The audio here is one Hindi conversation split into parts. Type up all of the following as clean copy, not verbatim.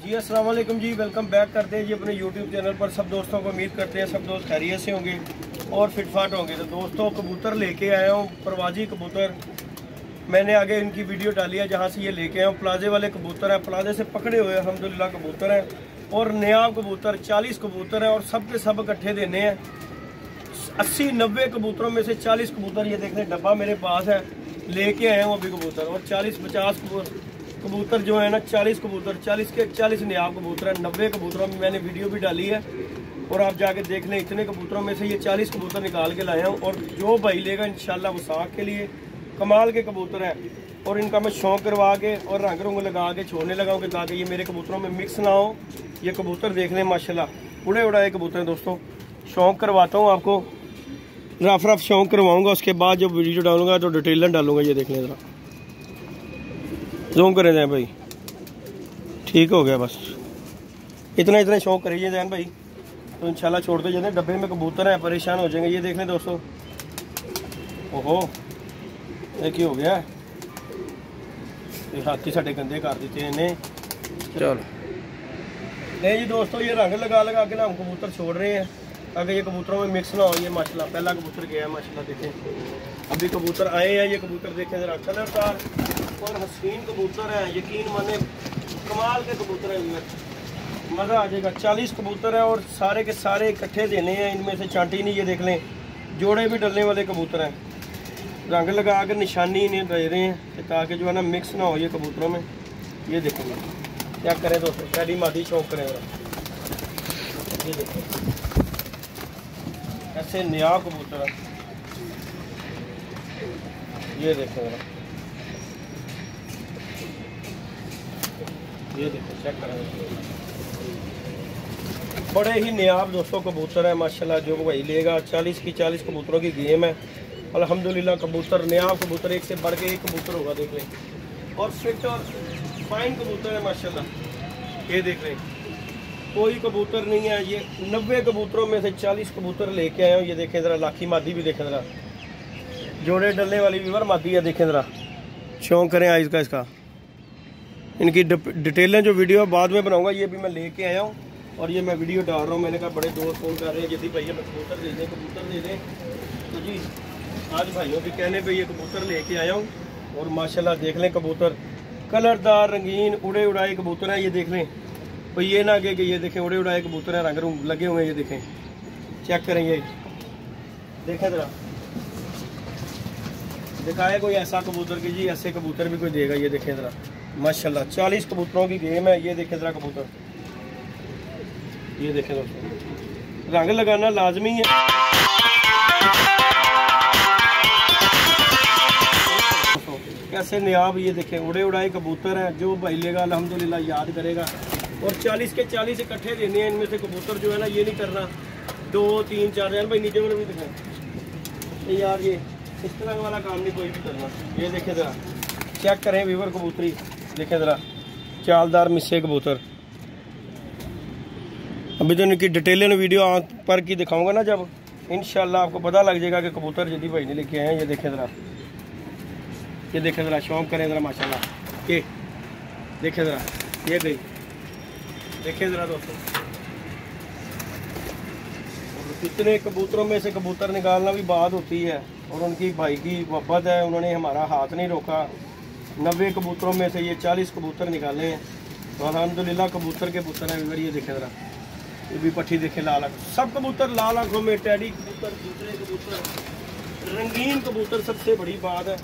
जी अस्सलाम वालेकुम जी, वेलकम बैक करते हैं जी अपने यूट्यूब चैनल पर। सब दोस्तों को उम्मीद करते हैं सब दोस्त खैरियत से होंगे और फिटफाट होंगे। तो दोस्तों कबूतर लेके आया हूँ, परवाजी कबूतर। मैंने आगे इनकी वीडियो डाली है जहाँ से ये लेके आया हूँ। प्लाजे वाले कबूतर हैं, प्लाजे से पकड़े हुए अल्हम्दुलिल्लाह कबूतर हैं और नया कबूतर 40 कबूतर हैं और सब के सब इकट्ठे देने हैं। 80-90 कबूतरों में से 40 कबूतर ये देखने डब्बा मेरे पास है, लेके आए हूँ अभी कबूतर। और 40-50 कबूतर जो है ना, 40 कबूतर, 40 के 40 नियाब कबूतर है। 90 कबूतरों में मैंने वीडियो भी डाली है और आप जाके देख लें। इतने कबूतरों में से ये 40 कबूतर निकाल के लाया हूँ और जो भाई लेगा इंशाल्लाह वो साख के लिए कमाल के कबूतर हैं। और इनका मैं शौक करवा के और रंग रंग लगा के छोड़ने लगाऊंगे ताकि ये मेरे कबूतरों में मिक्स ना हो। ये कबूतर देख लें माशाल्लाह उड़े उड़ाए कबूतर हैं दोस्तों। शौक करवाता हूँ आपको, रफ शौक करवाऊंगा। उसके बाद जब वीडियो डालूंगा तो डिटेल डालूंगा। ये देख लें ज़रा, जूम करें जैन भाई, ठीक हो गया बस। इतना शौक करिए जैन भाई तो इंशाल्लाह छोड़ते जाते। डब्बे में कबूतर हैं, परेशान हो जाएंगे। ये देख लें दोस्तों, ओहो ये की हो गया, ये हाथी साढ़े गंदे कर दिते इन्हें। चलो नहीं जी दोस्तों, ये रंग लगा के ना हम कबूतर छोड़ रहे हैं अगर ये कबूतरों में मिक्स ना हो। ये माशाल्लाह पहला कबूतर गया है माशाल्लाह, देखें अभी कबूतर आए हैं। ये कबूतर देखें ज़रा, कलरदार और हसीन कबूतर है, यकीन माने कमाल के कबूतर हैं। मज़ा आ जाएगा। 40 कबूतर है और सारे के सारे इकट्ठे देने हैं। इनमें से चांटी नहीं, ये देख लें जोड़े भी डलने वाले कबूतर हैं। रंग लगा कर निशानी इन्हें दे रहे हैं ताकि जो है ना मिक्स ना हो ये कबूतरों में। ये देखेंगे क्या करें दोस्तों, पहली मादी शौक करें ज़रा। ये देखें ऐसे नया कबूतर है, ये देखें ज़रा, ये देखो चेक करें। बड़े ही नियाब दोस्तों कबूतर है माशाल्लाह। जो भाई लेगा 40 की 40 कबूतरों की गेम है अल्हम्दुलिल्लाह। कबूतर नियाब कबूतर, एक से बढ़ के एक कबूतर होगा देख लें। और फिट और फाइन कबूतर है माशाल्लाह। ये देख लें कोई कबूतर नहीं है। ये 90 कबूतरों में से 40 कबूतर लेके आए हूँ। ये देखें ज़रा, लाखी मादी भी देखें ज़रा, जोड़े डलने वाली वीवर मादी है, देखें ज़रा। शौक करें आइज़ का इसका। इनकी डिटेलें जो वीडियो बाद में बनाऊंगा, ये भी मैं लेके आया हूँ और ये मैं वीडियो डाल रहा हूँ। मैंने कहा बड़े दोस्त फोन कर रहे हैं यदि भैया मैं कबूतर दे दें, कबूतर दे दें। तो जी आज भाइयों के कहने पे ये कबूतर लेके आया हूँ और माशाल्लाह देख लें कबूतर कलरदार रंगीन उड़े उड़ाए कबूतर हैं। ये देख लें तो ये ना आगे कि ये देखें उड़े उड़ाए कबूतर हैं, रंग रंग लगे हुए हैं। ये देखें चेक करें, ये देखें ज़रा, दिखाए कोई ऐसा कबूतर की जी ऐसे कबूतर भी कोई देगा। ये देखें ज़रा माशाल्लाह 40 कबूतरों की गेम है। ये देखें ज़रा कबूतर, ये देखें दोस्तों, रंग लगाना लाजमी है। कैसे नियाब ये देखें उड़े उड़ाए कबूतर हैं। जो भाई लेगा अल्हम्दुलिल्लाह याद करेगा। और 40 के 40 इकट्ठे देने हैं। इनमें से कबूतर जो है ना, ये नहीं करना 2, 3, 4 यार भाई नीचे वाले भी दिखाएं यार, ये इस तरह वाला काम नहीं कोई भी करना। ये देखें ज़रा, चेक करें वीवर कबूतरी, देखें ज़रा चालदार मिस्से कबूतर। अभी तो इनकी डिटेल वीडियो आँख पर की दिखाऊंगा ना, जब इंशाल्लाह आपको पता लग जाएगा कि कबूतर जल्दी भाई ने लेके आए हैं। ये देखें ज़रा, ये देखें ज़रा, शौक करें ज़रा माशाल्लाह। ये देखें ज़रा, ये गई देखें ज़रा दोस्तों। कितने कबूतरों में से कबूतर निकालना भी बात होती है और उनकी भाई की मोहब्बत है, उन्होंने हमारा हाथ नहीं रोका। 90 कबूतरों में से ये 40 कबूतर निकाले हैं तो अल्हम्दुलिल्लाह कबूतर के पुत्र हैं। ये देखें ज़रा, ये भी पट्टी देखें लाल आँख, सब कबूतर लाल आँखों में, टैडी कबूतर, दूसरे कबूतर, रंगीन कबूतर। सबसे बड़ी बात है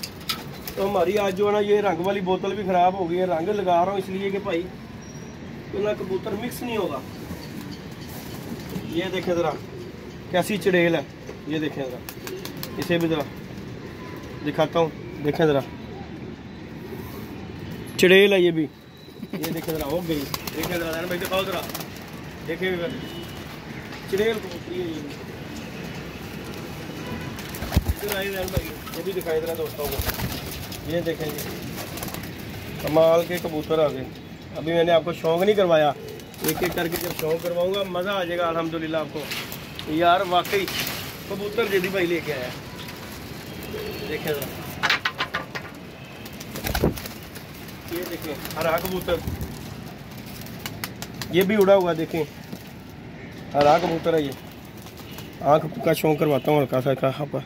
तो हमारी आज जो है ना, ये रंग वाली बोतल भी ख़राब हो गई है। रंग लगा रहा हूँ इसलिए कि भाई तो ना कबूतर मिक्स नहीं होगा। ये देखें ज़रा कैसी चड़ेल है, ये देखें ज़रा, इसे भी ज़रा दिखाता हूँ, देखें ज़रा चड़ेल है ये भी। ये देखें ज़रा, हो गई, देखें ज़रा भाई, दिखाओ ज़रा, देखें चड़ेल कबूतरी है ये भी दिखाई ज़रा दोस्तों को। ये देखें कमाल के कबूतर आ गए। अभी मैंने आपको शौक नहीं करवाया, एक एक करके जब शौक करवाऊंगा मज़ा आ जाएगा अल्हम्दुलिल्लाह आपको। यार वाकई कबूतर जल्दी भाई लेके आया, देखें ज़रा, ये देखें हरा कबूतर, ये भी उड़ा हुआ देखें, हरा कबूतर है ये। आँख का शौक करवाता हूँ हल्का सा आपका,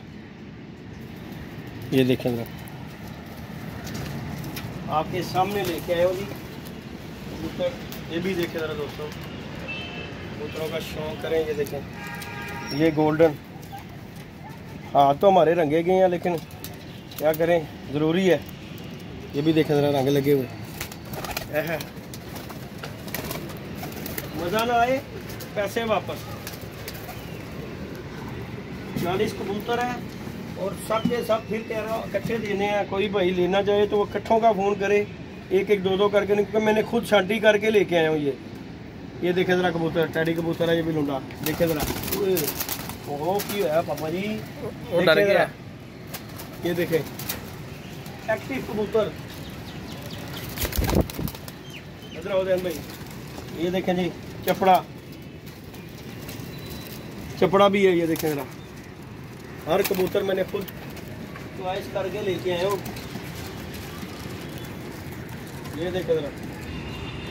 ये देखें जरा, आपके सामने लेके आए हो जी कबूतर। ये भी देखें ज़रा दोस्तों, कबूतरों का शौक करें। ये देखें, ये गोल्डन, हाँ तो हमारे रंगे गए हैं लेकिन क्या करें, ज़रूरी है। ये भी देखें ज़रा, रंग लगे हुए। मज़ा ना आए पैसे वापस। 40 कबूतर है और सब के सब फिर 13 इकट्ठे देने हैं। कोई भाई लेना चाहे तो वो इकट्ठों का फ़ोन करे, एक एक दो दो करके, क्योंकि मैंने खुद छांटी करके लेके आया हूँ। ये देखे ज़रा कबूतर, टैडी कबूतर है ये भी लुंडा, देखे ज़रा। ओह की है पापा जी, डर गया। ये देखे एक्टिव कबूतर, इधर आओ दैन भाई। ये देखें जी चपड़ा भी है, ये देखें ज़रा। हर कबूतर मैंने खुद चॉइस करके लेके आया हूँ। ये देखें ज़रा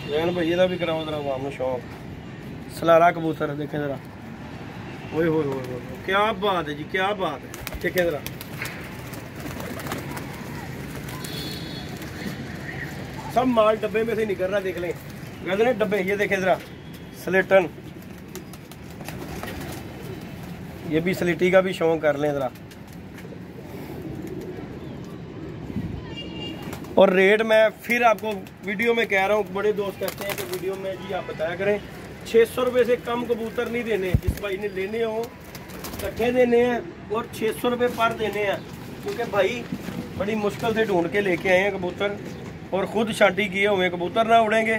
जैन भाई, ये भी कराओ ज़रा वाम शौक। सलारा कबूतर है, देखें ज़रा। ओए हो क्या बात है जी, क्या बात है। देखें ज़रा, सब माल डब्बे में से निकल रहा, देख लें गदने डब्बे। ये देखें ज़रा स्लेटन, ये भी स्लेटी का भी शौक कर लें ज़रा। और रेट मैं फिर आपको वीडियो में कह रहा हूँ, बड़े दोस्त कहते हैं कि वीडियो में जी आप बताया करें। 600 रुपये से कम कबूतर नहीं देने, जिस भाई ने लेने हो इकट्ठे देने हैं और 600 रुपये पर देने हैं। क्योंकि भाई बड़ी मुश्किल से ढूंढ के लेके आए हैं कबूतर और ख़ुद छांटी किए हुए। कबूतर ना उड़ेंगे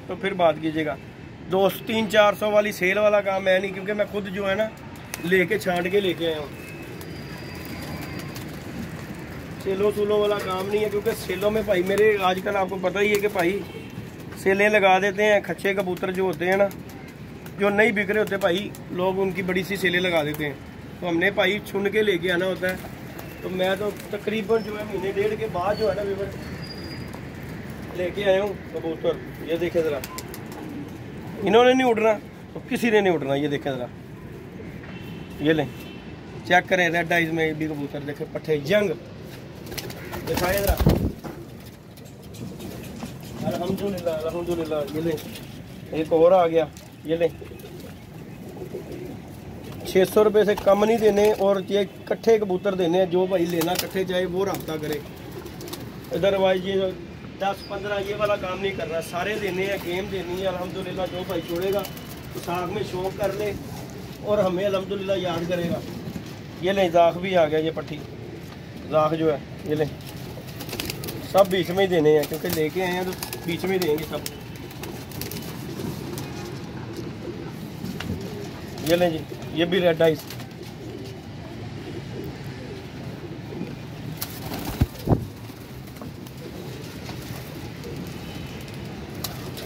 तो फिर बात कीजिएगा दोस्त। 300-400 वाली सेल वाला काम है नहीं, क्योंकि मैं खुद जो है ना लेके छांट के लेके आया हूँ। सेलों सूलों वाला काम नहीं है, क्योंकि सेलों में भाई मेरे आजकल आपको पता ही है कि भाई सेलें लगा देते हैं। खच्चे कबूतर जो होते हैं ना, जो नहीं बिक रहे होते भाई, लोग उनकी बड़ी सी सेलें लगा देते हैं। तो हमने भाई चुन के लेके आना होता है। तो मैं तो तकरीबन जो है महीने डेढ़ के बाद जो है ना वीवर लेके आया हूँ कबूतर। ये देखें ज़रा, इन्होंने नहीं उड़ना तो किसी ने नहीं उड़ना। ये देखें ज़रा, ये लें चेक करें, रेड आइज में भी कबूतर देखें, पट्ठे जंग दिखाए ज़रा। अल्हम्दुलिल्लाह अल्हम्दुलिल्लाह। ये लें, एक और आ गया। ये लें, 600 रुपये से कम नहीं देने और ये इकट्ठे कबूतर देने हैं। जो भाई लेना इकट्ठे चाहे वो रब्ता करे, अदरवाइज ये 10-15 ये वाला काम नहीं करना। सारे देने हैं, गेम देनी है अल्हम्दुलिल्लाह। जो भाई छोड़ेगा तो साग में शौक कर ले और हमें अल्हम्दुलिल्लाह याद करेगा। ये लें, दाख भी आ गया, ये पट्टी दाख जो है। ये लें, सब बीच में ही देने हैं, क्योंकि लेके आए हैं तो बीच में ही देंगे सब। ये लें जी, ये भी रेड आइस।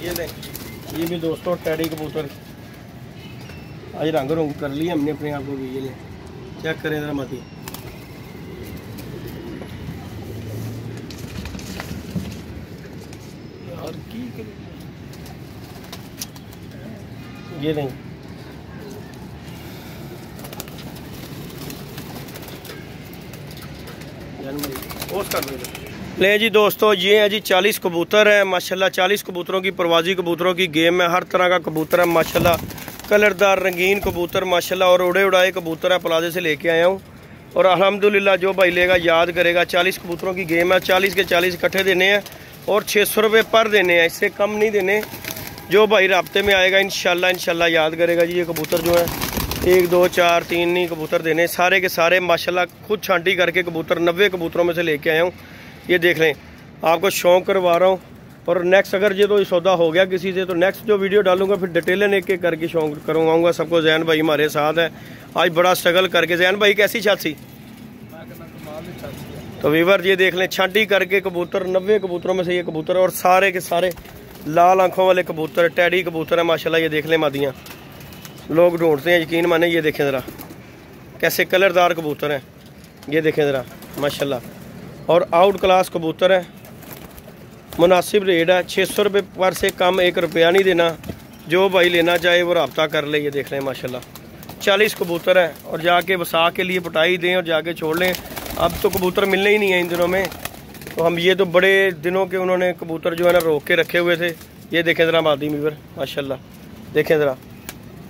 ये लें, ये भी दोस्तों टैडी कबूतर। आज रंग रंग कर लिया हमने अपने आप को भी। ये लें, चेक करें ज़रा माती। यार की ये नहीं, ले जी दोस्तों, ये है जी 40 कबूतर है माशाल्लाह। 40 कबूतरों की परवाजी कबूतरों की गेम है। हर तरह का कबूतर है माशाल्लाह, कलरदार रंगीन कबूतर माशाल्लाह। और उड़े उड़ाए कबूतर है, प्लाजे से लेके आया हूँ। और अल्हम्दुलिल्लाह जो भाई लेगा याद करेगा। 40 कबूतरों की गेम है, 40 के 40 इकट्ठे देने हैं और 600 रुपये पर देने हैं, इससे कम नहीं देने। जो भाई राब्ते में आएगा इंशाल्लाह याद करेगा जी। ये कबूतर जो है 1 2 4 3 नहीं कबूतर देने, सारे के सारे माशाल्लाह खुद छांटी करके कबूतर 90 कबूतरों में से लेके आया हूँ। ये देख लें, आपको शौक करवा रहा हूँ। और नेक्स्ट अगर ये तो सौदा हो गया किसी से, तो नेक्स्ट जो वीडियो डालूंगा फिर डिटेलन एक एक करके शौक करवाऊँगा सबको। जैन भाई हमारे साथ है, आज बड़ा स्ट्रगल करके। जैन भाई कैसी छाती? तो वीवर ये देख लें, छांटी करके कबूतर 90 कबूतरों में से ये कबूतर, और सारे के सारे लाल आंखों वाले कबूतर, टैडी कबूतर है माशाल्लाह। ये देख लें मादियाँ, लोग ढूंढते हैं, यकीन माने। ये देखें ज़रा कैसे कलरदार कबूतर हैं, ये देखें ज़रा माशाल्लाह। और आउट क्लास कबूतर है, मुनासिब रेट है। 600 रुपये पर से कम 1 रुपया नहीं देना। जो भाई लेना चाहे वो रब्ता कर ले। ये देख लें माशाल्लाह 40 कबूतर हैं और जाके वसा के लिए पटाई दें और जाके छोड़ लें। अब तो कबूतर मिलने ही नहीं है इन दिनों में, तो हम ये तो बड़े दिनों के उन्होंने कबूतर जो है ना रोक के रखे हुए थे। ये देखें ज़रा मादी मीवर माशाल्लाह, देखें ज़रा,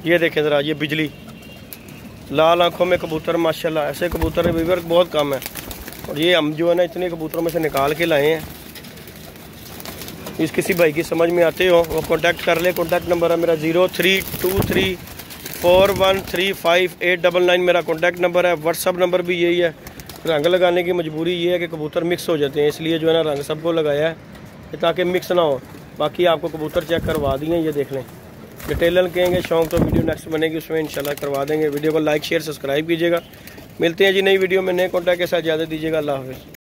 ये देखें ज़रा, ये बिजली लाल आंखों में कबूतर माशाल्लाह। ऐसे कबूतर मीवर बहुत कम है और ये हम जो है ना इतने कबूतरों में से निकाल के लाए हैं। इस किसी भाई की समझ में आते हो वो कांटेक्ट कर ले। कांटेक्ट नंबर है मेरा 0323413589 मेरा कांटेक्ट नंबर है। व्हाट्सअप नंबर भी यही है। रंग लगाने की मजबूरी ये है कि कबूतर मिक्स हो जाते हैं, इसलिए जो है ना रंग सबको लगाया है ताकि मिक्स ना हो। बाकी आपको कबूतर चेक करवा दिए, ये देख लें। डिटेल कहेंगे शौक तो वीडियो नेक्स्ट बनेगी, उसमें इंशाल्लाह करवा देंगे। वीडियो को लाइक शेयर सब्सक्राइब कीजिएगा। मिलते हैं जी नई वीडियो में नए कॉन्टैक्ट के साथ। इजाज़त दीजिएगा। अल्लाह हाफ़िज़।